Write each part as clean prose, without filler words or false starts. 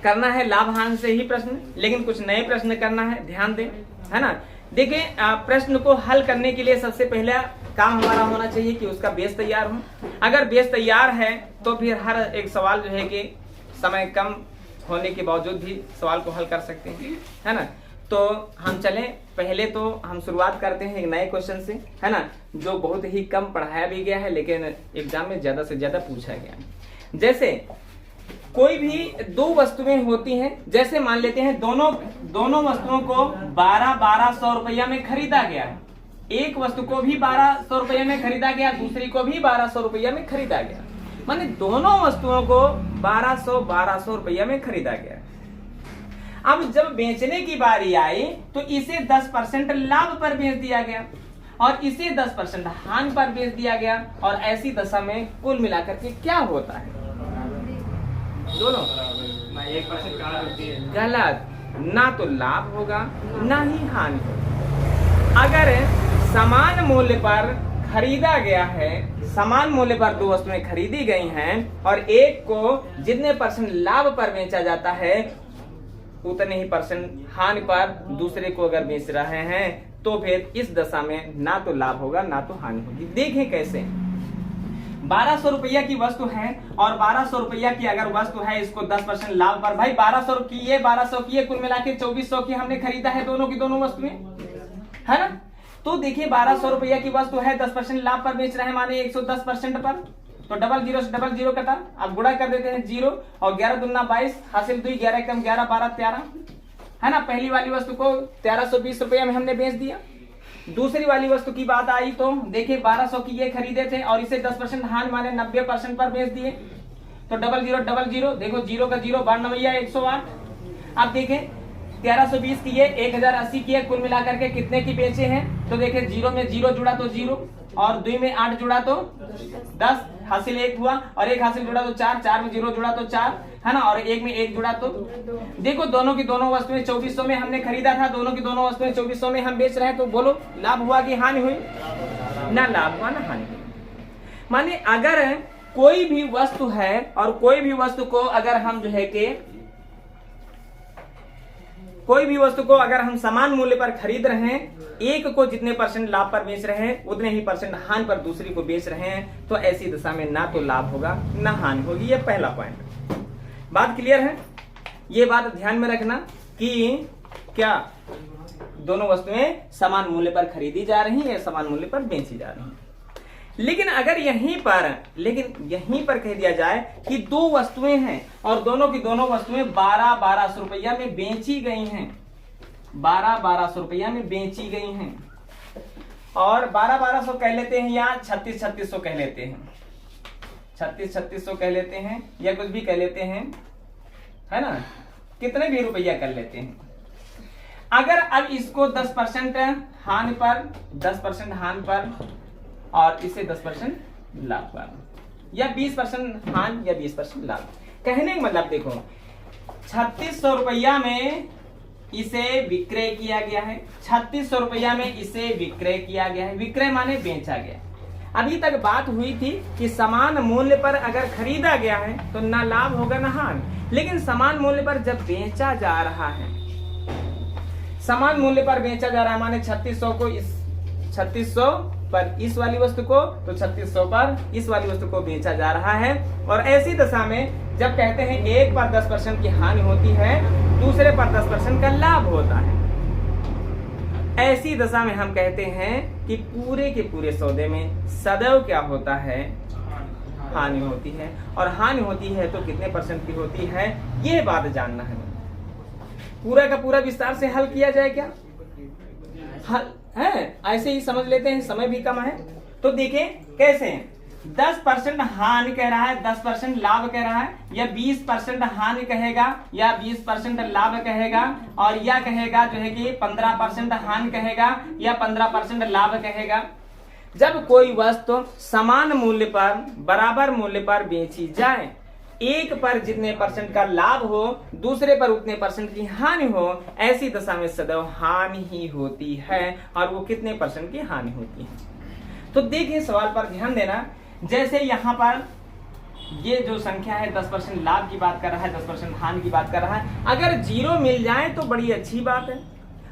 करना है लाभ हानि से ही प्रश्न, लेकिन कुछ नए प्रश्न करना है, ध्यान दें, है ना। देखिए प्रश्न को हल करने के लिए सबसे पहला काम हमारा होना चाहिए कि उसका बेस तैयार हो। अगर बेस तैयार है तो फिर हर एक सवाल जो है कि समय कम होने के बावजूद भी सवाल को हल कर सकते हैं, है ना। तो हम चलें, पहले तो हम शुरुआत करते हैं एक नए क्वेश्चन से, है ना, जो बहुत ही कम पढ़ाया भी गया है लेकिन एग्जाम में ज्यादा से ज्यादा पूछा गया है। जैसे कोई भी दो वस्तुएं होती हैं, जैसे मान लेते हैं दोनों वस्तुओं को 1200 रुपया में खरीदा गया है। एक वस्तु को भी 1200 रुपया में खरीदा गया, दूसरी को भी 1200 रुपया में खरीदा गया, माने दोनों वस्तुओं को 1200 रुपया में खरीदा गया। अब जब बेचने की बारी आई तो इसे 10% लाभ पर बेच दिया गया और इसे 10% हानि पर बेच दिया गया, और ऐसी दशा में कुल मिलाकर के क्या होता है? दोनों 1% गलत, ना तो लाभ होगा ना ही हानि होगा। अगर समान मूल्य पर खरीदा गया है, समान मूल्य पर दो वस्तुएं खरीदी गई हैं और एक को जितने % लाभ पर बेचा जाता है उतने ही % हानि पर दूसरे को अगर बेच रहे हैं तो फिर इस दशा में ना तो लाभ होगा ना तो हानि होगी। देखें कैसे, 1200 रुपया की वस्तु है और 1200 रुपया की अगर वस्तु है, इसको 10% लाभ पर, भाई 1200 की ये 1200 की ये कुल मिला के 2400 की हमने खरीदा है दोनों की दोनों वस्तुएं, है ना। तो देखिए 1200 रुपया की वस्तु है, 10% लाभ पर बेच रहे हैं, माने 110% पर, तो डबल जीरो से डबल जीरो कटा, अब गुणा कर देते हैं 0 और 11 दूना 22 हासिल 2, 11 कम 11 12 13, है ना। पहली वाली वस्तु को 1320 रुपया में हमने बेच दिया। दूसरी वाली वस्तु की बात आई तो देखिए 1200 की ये खरीदे थे और इसे 10% हानि माने 90% पर बेच दिए, तो डबल जीरो देखो 0 का 0 12 9 108। अब देखें 1320 की ये 1080 की है, कुल मिलाकर के कितने की बेचे हैं? तो देखिए 0 में 0 जुड़ा तो 0 और 2 में 8 जुड़ा तो 10, हासिल 1 हुआ और 1 हासिल जुड़ा तो 4, 4 में 0 जुड़ा तो 4, है ना, और 1 में 1 जुड़ा तो देखो दोनों की दोनों वस्तुएं 2400 में हमने खरीदा था, दोनों की दोनों वस्तुएं 2400 में हम बेच रहे हैं, तो बोलो लाभ हुआ कि हानि हुई? ना लाभ हुआ ना हानि हुई। माने अगर कोई भी वस्तु है और कोई भी वस्तु को अगर हम जो है कि कोई भी वस्तु को अगर हम समान मूल्य पर खरीद रहे हैं, एक को जितने % लाभ पर बेच रहे हैं उतने ही % हानि पर दूसरी को बेच रहे हैं, तो ऐसी दशा में ना तो लाभ होगा ना हानि होगी। ये पहला पॉइंट, बात क्लियर है। ये बात ध्यान में रखना कि क्या दोनों वस्तुएं समान मूल्य पर खरीदी जा रही हैं या समान मूल्य पर बेची जा रही हैं। लेकिन अगर यहीं पर कह दिया जाए कि दो वस्तुएं हैं और दोनों की दोनों वस्तुएं 1200 रुपया में बेची गई हैं, 1200 रुपया में बेची गई हैं, और 1200 कह लेते हैं या 3600 कह लेते हैं, 3600 कह लेते हैं या कुछ भी कह लेते हैं, है ना, कितने भी रुपया कर लेते हैं। अगर अब इसको 10% हानि पर, 10% हानि पर और इसे 10% लाभ पर, या 20% हानि या 20% लाभ। कहने का मतलब देखो 3600 रुपया में इसे विक्रय किया गया है, 3600 रुपया में इसे विक्रय किया गया है, विक्रय माने बेचा गया। अभी तक बात हुई थी कि समान मूल्य पर अगर खरीदा गया है तो ना लाभ होगा ना हानि, लेकिन समान मूल्य पर जब बेचा जा रहा है, समान मूल्य पर बेचा जा रहा है, माने 3600 को 3600 पर इस वाली वस्तु को, तो 3600 पर इस वाली वस्तु को बेचा जा रहा है। और ऐसी दशा में जब कहते हैं एक पर 10% की हानि होती है, दूसरे पर 10% का लाभ होता है, ऐसी दशा में हम कहते हैं कि पूरे के पूरे सौदे में सदैव क्या होता है? हानि होती है। और हानि होती है तो कितने % की होती है, ये बात जानना है। पूरा का पूरा विस्तार से हल किया जाए क्या? हल है, ऐसे ही समझ लेते हैं, समय भी कम है। तो देखिए कैसे 10% हानि कह रहा है, 10% लाभ कह रहा है, या 20% हानि कहेगा या 20% लाभ कहेगा, और या कहेगा जो है कि 15% हानि कहेगा या 15% लाभ कहेगा। जब कोई वस्तु समान मूल्य पर, बराबर मूल्य पर बेची जाए, एक पर जितने % का लाभ हो, दूसरे पर उतने % की हानि हो, ऐसी दशा में सदैव हानि ही होती है। और वो कितने % की हानि होती है? तो देखिए सवाल पर ध्यान देना। जैसे यहाँ पर ये जो संख्या है 10% लाभ की बात कर रहा है, 10% हानि की बात कर रहा है। अगर 0 मिल जाए तो बड़ी अच्छी बात है,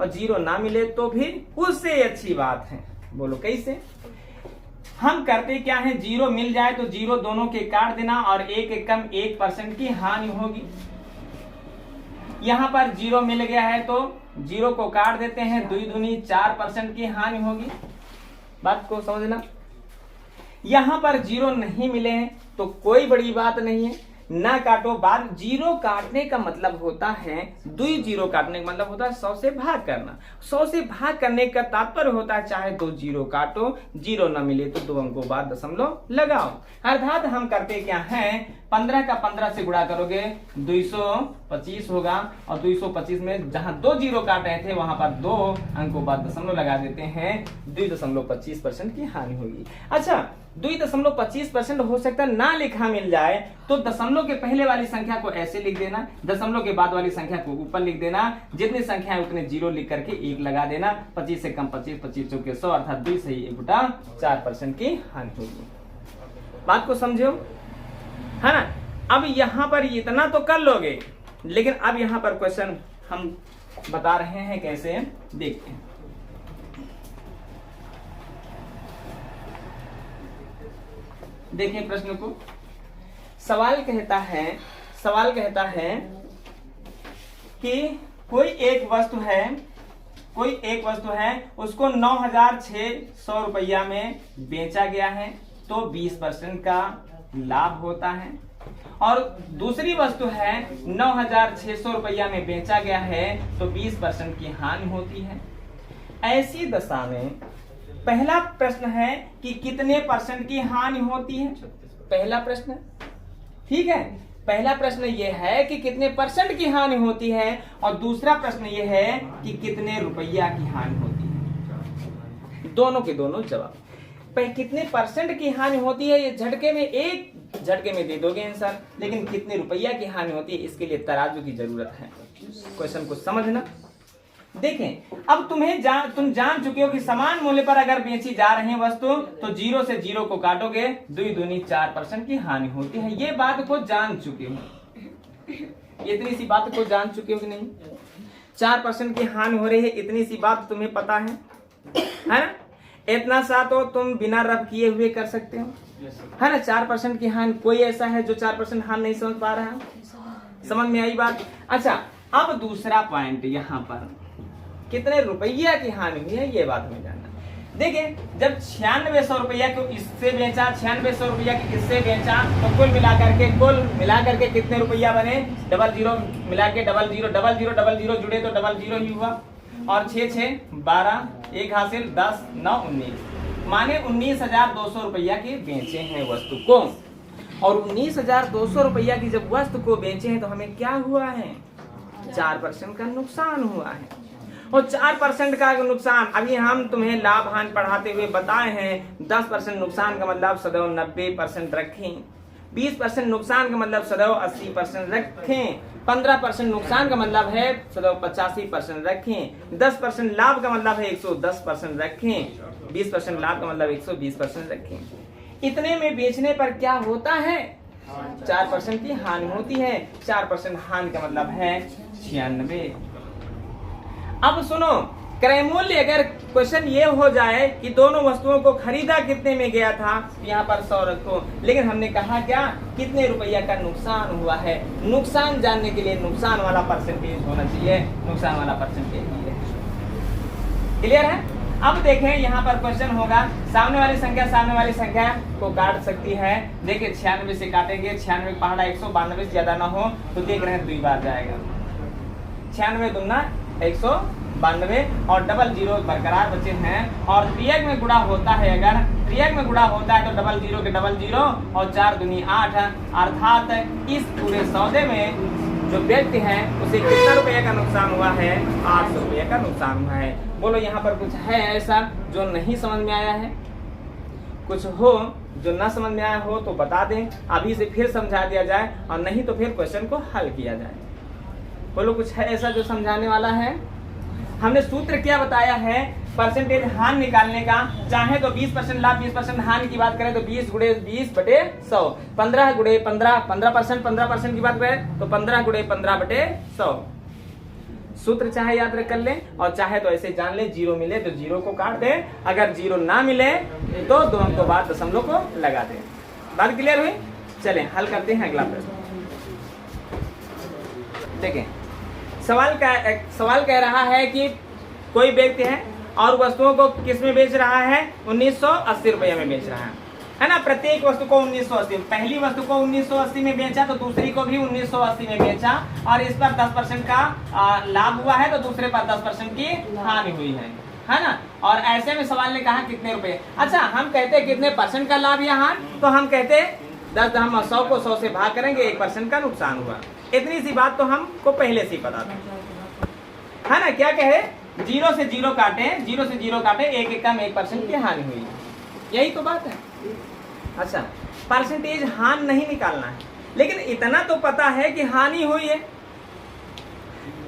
और 0 ना मिले तो फिर उससे अच्छी बात है। बोलो कैसे? हम करते क्या है, 0 मिल जाए तो 0 दोनों के काट देना और 1 कम 1% की हानि होगी। यहां पर 0 मिल गया है तो 0 को काट देते हैं, 2 दूनी 4% की हानि होगी। बात को समझना। यहां पर 0 नहीं मिले हैं तो कोई बड़ी बात नहीं है, ना काटो। बाद 0 काटने का मतलब होता है, 2 0 काटने का मतलब होता है 100 से भाग करना। 100 से भाग करने का तात्पर्य होता है चाहे 2 0 काटो, 0 ना मिले तो 2 अंकों बाद दशमलव लगाओ। अर्थात हम करते क्या है, 15 का 15 से गुणा करोगे 225 होगा, और 225 में जहां 2 0 काट रहे थे वहां पर 2 अंकों बाद दशमलव लगा देते हैं, 2.25% की हानि होगी। अच्छा, 2.25% हो सकता है ना लिखा मिल जाए तो दशमलव के पहले वाली संख्या को ऐसे लिख देना, दशमलव के बाद वाली संख्या को ऊपर लिख देना, जितनी संख्या है उतने 0 लिख करके 1 लगा देना। 25 से कम 25, 25 चौके 100, अर्थात 2 सही 1 बटा 4% की हानि होगी। बात को समझो, है ना? अब यहां पर इतना तो कर लोगे, लेकिन अब यहां पर क्वेश्चन हम बता रहे हैं कैसे, देखते हैं। देखिए प्रश्न को, सवाल कहता है कि कोई एक वस्तु है उसको 9,600 रुपया में बेचा गया है तो 20% का लाभ होता है, और दूसरी वस्तु है 9,600 रुपया में बेचा गया है तो 20% की हानि होती है। ऐसी दशा में पहला प्रश्न है कि कितने % की हानि होती है। पहला प्रश्न, ठीक है, पहला प्रश्न यह है कि कितने % की हानि होती है, और दूसरा प्रश्न यह है कि कितने रुपया की हानि होती है। दोनों के दोनों जवाब। कितने % की हानि होती है ये एक झटके में दे दोगे आंसर, लेकिन कितने रुपया की हानि होती है इसके लिए तराजू की जरूरत है। क्वेश्चन को समझना। देखें, अब तुम जान चुके हो कि समान मूल्य पर अगर बेची जा रही है वस्तु तो 0 से 0 को काटोगे, 2 दूनी 4% की हानि होती है। ये बात को जान चुके हो, इतनी सी बात को जान चुके हो कि नहीं? 4% की हानि हो रही है, इतनी सी बात तुम्हें पता है ना? इतना सा तो तुम बिना रब किए हुए कर सकते हो, है ना? 4% की हानि, कोई ऐसा है जो 4% हानि नहीं समझ पा रहा? समझ में आई बात? अच्छा, अब दूसरा पॉइंट, यहाँ पर कितने रुपया की हानि हुई है ये बात में जानना। देखिए, जब 9600 रुपया को इससे बेचा, 9600 रुपया की इससे बेचा, तो कुल मिलाकर के कितने रुपया बने? 00 मिला के 00 00 जुड़े तो 00 ही हुआ, और 6 6 12, 1 हासिल 10 9 19, माने 19,200 रुपया के बेचे हैं वस्तु को। और 19,200 रुपया की जब वस्तु को बेचे हैं तो हमें क्या हुआ है? 4% का नुकसान हुआ है। और 4% का नुकसान, अभी हम तुम्हें लाभ हानि पढ़ाते हुए बताए हैं, 10% नुकसान का मतलब सदैव 90% रखें, 20% नुकसान का मतलब सदैव 80% रखें, 15% नुकसान का मतलब है सदैव 85% रखें, 10% लाभ का मतलब है 110% रखें, 20% लाभ का मतलब 120% रखें। इतने में बेचने पर क्या होता है? 4% की हानि होती है। 4% हानि का मतलब है 96। अब सुनो, क्रय मूल्य, अगर क्वेश्चन ये हो जाए कि दोनों वस्तुओं को खरीदा कितने में गया था, यहाँ पर 100 रखो, लेकिन हमने कहा क्या, कितने रुपया का नुकसान हुआ है। नुकसान जानने के लिए नुकसान वाला परसेंटेज होना चाहिए, नुकसान वाला परसेंटेज है। क्लियर है? अब देखें, यहाँ पर क्वेश्चन होगा, सामने वाली संख्या को काट सकती है। देखिए 96 से काटेंगे, 96 पहाड़ा 192 से ज्यादा ना हो तो देख रहे हैं 2 बार जाएगा, 96 दूना 192, और 00 बरकरार बचे हैं। और त्रियक में गुणा होता है, अगर त्रियक में गुणा होता है तो 00 के 00 और 4 दूनी 8, अर्थात इस पूरे सौदे में जो व्यक्ति है उसे कितना रुपये का नुकसान हुआ है? 800 रुपये का नुकसान हुआ है। बोलो, यहाँ पर कुछ है ऐसा जो नहीं समझ में आया है? कुछ हो जो ना समझ में आया हो तो बता दें, अभी से फिर समझा दिया जाए, और नहीं तो फिर क्वेश्चन को हल किया जाए। बोलो, कुछ है ऐसा जो समझाने वाला है? हमने सूत्र क्या बताया है परसेंटेज हानि निकालने का। चाहे तो 20% लाभ 20% हानि की बात करें तो 20 गुणे 20/100, 15 गुणे 15% की बात करें तो 15 गुणे 15/100। सूत्र चाहे याद कर लें और चाहे तो ऐसे जान लें, जीरो मिले तो जीरो को काट दें, अगर जीरो ना मिले तो दो अंक के बाद दशमलव को लगा दें। बात क्लियर हुई? चलें हल करते हैं अगला प्रश्न। देखें सवाल कह रहा है कि कोई व्यक्ति है और वस्तुओं को किस में बेच रहा है? 1980 रुपये में बेच रहा है ना। प्रत्येक वस्तु को 1980, पहली वस्तु को 1980 में बेचा तो दूसरी को भी 1980 में बेचा और इस पर 10% का लाभ हुआ है तो दूसरे पर 10% की हानि हुई है ना। और ऐसे में सवाल ने कहा कितने रुपए। अच्छा हम कहते हैं कितने परसेंट का लाभ या हानि, तो हम कहते हैं 10, हम 100 को 100 से भाग करेंगे, 1% का नुकसान हुआ। इतनी सी बात तो हमको पहले से ही पता था, है ना। क्या कहे? 0 से 0 काटे, 1 एक कम 1% की हानि हुई, यही तो बात है। अच्छा परसेंटेज हानि नहीं निकालना है, लेकिन इतना तो पता है कि हानि हुई है।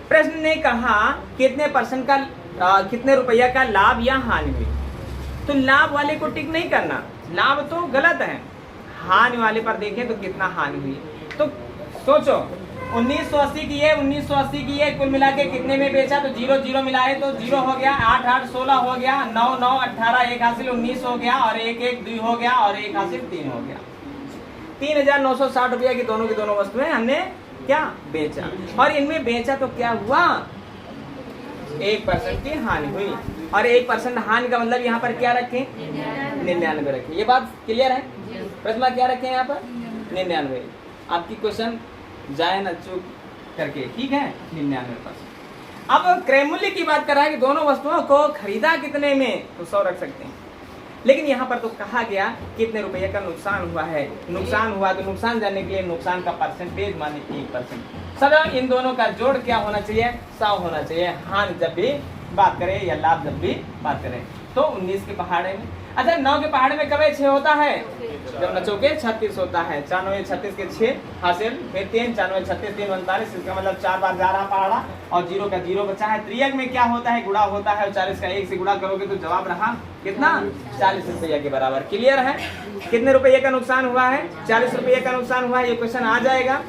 प्रश्न ने कहा कितने परसेंट का कितने रुपया का लाभ या हानि हुई, तो लाभ वाले को टिक नहीं करना, लाभ तो गलत है। हानि वाले पर देखें तो कितना हानि हुई, तो सोचो 1980 की है, 1980 की है, कुल मिला के कितने में बेचा तो 0 0 मिलाए तो 0 हो गया, 8 8 16 हो गया, 9 9 18, 1 हासिल 19 हो गया और 1 1 2 हो गया और 1 हासिल 3 हो गया। 3960 रुपया की दोनों वस्तुएं हमने क्या बेचा, और इनमें बेचा तो क्या हुआ? 1% की हानि हुई, और 1% हानि का मतलब यहाँ पर क्या रखें? 99 रखें। ये बात क्लियर है? प्रश्न क्या रखें यहाँ पर? 99। आपकी क्वेश्चन जाए न चूक करके, ठीक है। 99%। अब क्रय मूल्य की बात कर रहा है कि दोनों वस्तुओं को खरीदा कितने में, तो 100 रख सकते हैं, लेकिन यहाँ पर तो कहा गया कितने रुपये का नुकसान हुआ है। नुकसान हुआ तो नुकसान जानने के लिए नुकसान का परसेंटेज माने 1%। सदा इन दोनों का जोड़ क्या होना चाहिए? 100 होना चाहिए। हानि जब भी बात करें या लाभ जब भी बात करें तो 19 के पहाड़े में। अच्छा 9 के पहाड़े में कब 6 होता है? जब न चौके 36 होता है। 96 36 के 6 हासिल, फिर 3 96 36 3 39, इसका मतलब 4 बार जा रहा पहाड़ा और 0 का 0 बचा है। त्रियक में क्या होता है? गुणा होता है और 40 का 1 से गुणा करोगे तो जवाब रहा कितना? 40 रुपया के बराबर। क्लियर है? कितने रुपये का नुकसान हुआ है? 40 रुपये का नुकसान हुआ है। ये क्वेश्चन आ जाएगा।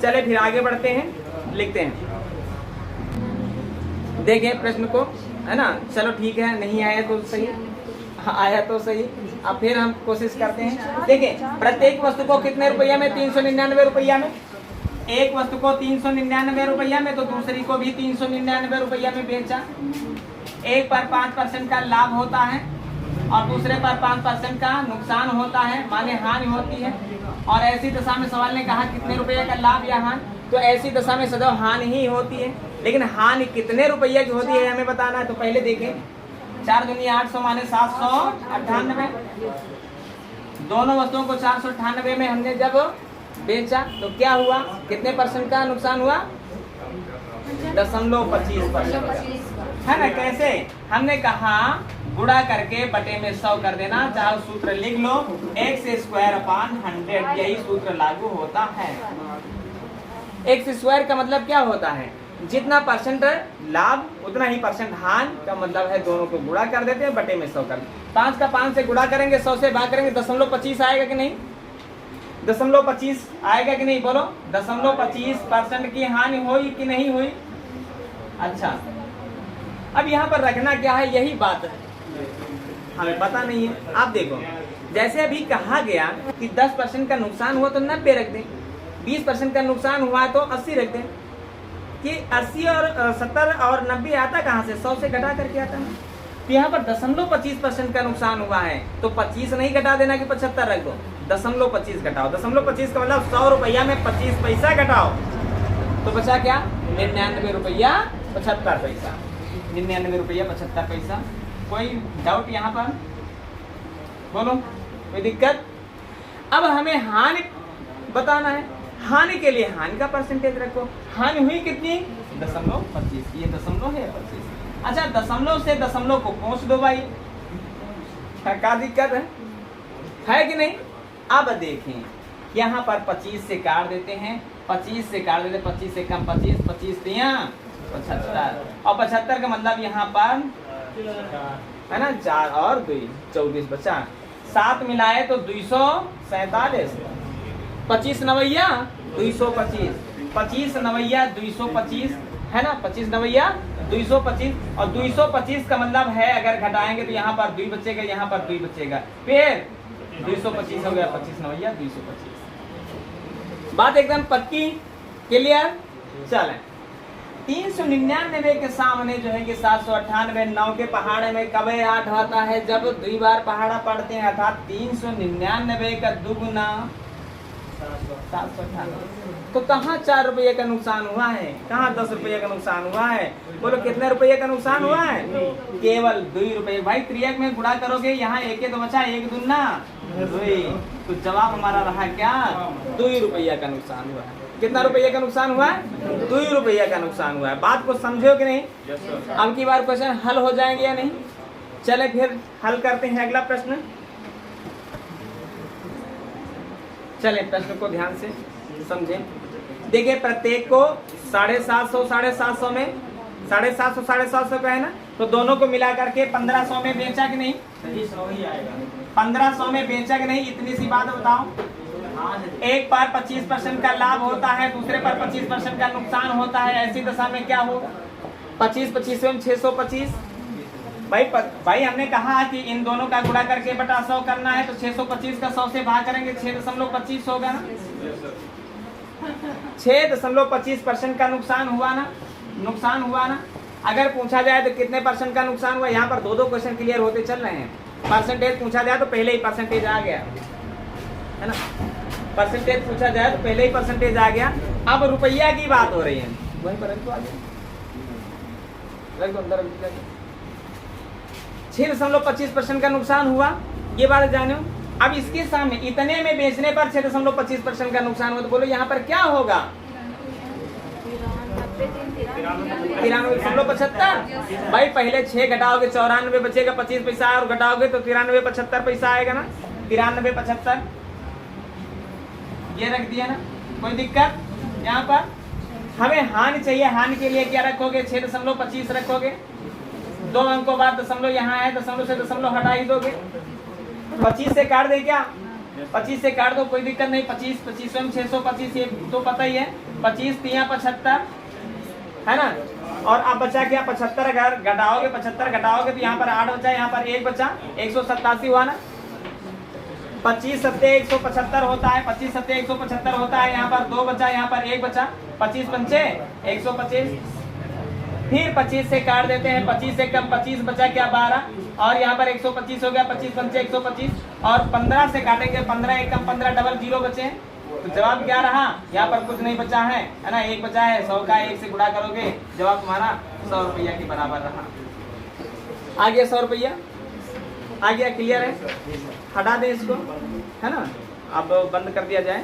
चले फिर आगे बढ़ते हैं, लिखते हैं। देखें प्रश्न को, है ना। चलो ठीक है, नहीं आया तो सही, आया तो सही। अब फिर हम कोशिश करते हैं। देखें प्रत्येक वस्तु को कितने रुपया में? 399 रुपया में। एक वस्तु को 399 रुपया में तो दूसरी को भी 399 रुपया में बेचा। एक पर 5% का लाभ होता है और दूसरे पर 5% का नुकसान होता है, माने हानि होती है। और ऐसी दशा में सवाल ने कहा कितने रुपये का लाभ या हानि, तो ऐसी दशा में सदैव हानि ही होती है, लेकिन हानि कितने रुपये की होती है हमें बताना है। तो पहले देखें 4 दूनी 800 माने 798। दोनों वस्तुओं को 498 में हमने जब बेचा तो क्या हुआ? कितने परसेंट का नुकसान हुआ? 0.25%, है ना। कैसे? हमने कहा गुणा करके बटे में 100 कर देना, चाहे सूत्र लिख लो, x²/100, यही सूत्र लागू होता है। x² का मतलब क्या होता है? जितना परसेंट लाभ उतना ही परसेंट हानि का मतलब है। दोनों को गुणा कर देते हैं, बटे में 100 कर। 5 का 5 से गुणा करेंगे, 100 से भाग करेंगे, 0.25 आएगा कि नहीं? 0.25 आएगा कि नहीं? बोलो 0.25% की हानि हुई कि नहीं हुई? अच्छा अब यहाँ पर रखना क्या है, यही बात है, हमें पता नहीं है। आप देखो जैसे अभी कहा गया कि 10% का नुकसान हुआ तो 90 रख दें, 20% का नुकसान हुआ तो 80 रख दें। कि 80 और 70 और 90 आता कहाँ से? 100 से घटा करके आता है। तो यहाँ पर 0.25% का नुकसान हुआ है तो 25 नहीं घटा देना कि 75 रख दो, 0.25 घटाओ। 0.25 का मतलब 100 रुपया में 25 पैसा घटाओ तो बचा क्या? 99 रुपया 75 पैसा। 99 रुपया 75 पैसा। कोई डाउट यहाँ पर? बोलो, कोई दिक्कत? अब हमें हानि बताना है। हानि के लिए हानि का परसेंटेज रखो। हानि हुई कितनी? 0.25। ये दशमलव है 25। अच्छा दशमलव से दशमलव को पहुंच दो भाई, क्या दिक्कत है कि नहीं? अब देखें यहाँ पर 25 से काट देते हैं, 25 से काट देते, 25 से कम 25, 25 3 75, और 75 का मतलब यहाँ पर है ना 4 और 2 24 बचा, 7 मिलाए तो 247, 25 नवैया 225, 25 नवैया 225 है ना, 25 नवैया 225, और 225 का मतलब है अगर घटाएंगे तो यहाँ पर 2 बचेगा, यहाँ पर 2 बचेगा, फिर 225 हो गया, 25 नवैया 225। बात एकदम पक्की, क्लियर। चलें 399 के सामने जो है कि 798, 9 के पहाड़े में कब 8 आता है, जब 2 बार पहाड़ा पढ़ते हैं, अर्थात 399 का दुगुना 798। तो कहाँ 4 रुपये का नुकसान हुआ है, कहाँ 10 रुपये का नुकसान हुआ है, बोलो कितने रुपये का नुकसान हुआ है, केवल 2 रुपये। भाई त्रियक में गुणा करोगे, यहाँ 1 तो बचा, 1 दूना 2, तो जवाब हमारा रहा क्या, 2 रुपया का नुकसान हुआ है। कितना रुपये का नुकसान हुआ है, 2 रुपया का नुकसान हुआ है। बात को समझो कि नहीं। अब की बार क्वेश्चन हल हो जाएंगे या नहीं। चले फिर हल करते हैं अगला प्रश्न। चले प्रश्न को ध्यान से समझें। देखिए प्रत्येक को 750 में 750 का है ना, तो दोनों को मिला करके 1500 में बेचा कि नहीं, 1500 में बेचा कि नहीं, इतनी सी बात बताओ। एक पर 25% का लाभ होता है, दूसरे पर 25% का नुकसान होता है, ऐसी दशा में क्या होगा, 25 में 625। भाई हमने कहा कि इन दोनों का गुणा करके बटा 100 करना है, तो 625 का 100 से भाग करेंगे, 6.25 होगा ना, 6.25% का नुकसान हुआ ना। अगर पूछा जाए तो कितने परसेंट का नुकसान हुआ, यहाँ पर 2 क्वेश्चन क्लियर होते चल रहे हैं। परसेंटेज पूछा जाए तो पहले ही परसेंटेज आ गया है ना, परसेंटेज पूछा जाए तो पहले ही परसेंटेज आ गया। अब रुपया की बात हो रही है, वही पर तो आ गया, 6.25% का नुकसान हुआ, ये बात जानो। अब इसके सामने इतने में बेचने पर 6.25% का नुकसान हुआ, तो बोलो यहाँ पर क्या होगा, 93.75। भाई पहले 6 घटाओगे 94 बचेगा, 25 पैसा और घटाओगे तो 93 75 पैसा आएगा ना, 93 75 ये रख दिया ना, कोई दिक्कत। यहाँ पर हमें हानि चाहिए, हानि के लिए क्या रखोगे, 6.25 रखोगे, 2 अंकों बाद दशमलव यहाँ है, दशमलव से दशमलव हटा ही दोगे, 25 से काट दे क्या, 25 से काट दो, कोई दिक्कत नहीं। 25 में 625 ये तो पता ही है, 25 3 75 है ना, और अब बचा क्या 75, अगर घटाओगे 75 घटाओगे तो यहाँ पर 8 बचा, यहाँ पर 1 बचा, 187 हुआ ना। 25 7 175 होता है, 25 7 175 होता है, यहाँ पर 2 बचा, यहाँ पर 1 बचा, 25 पंचे 125। फिर 25 से काट देते हैं, 25 से कम 25 बचा क्या 12, और यहाँ पर 125 हो गया, 25 पंचे 125, और 15 से काटेंगे, 15 1 कम 15 डबल 0 बचे, तो जवाब क्या रहा, यहाँ पर कुछ नहीं बचा है ना, 1 बचा है, 100 का 1 से गुणा करोगे, जवाब तुम्हारा 100 रुपया के बराबर रहा। आ गया 100 रुपया, आ गया, क्लियर है, हटा दें इसको है ना, अब बंद कर दिया जाए।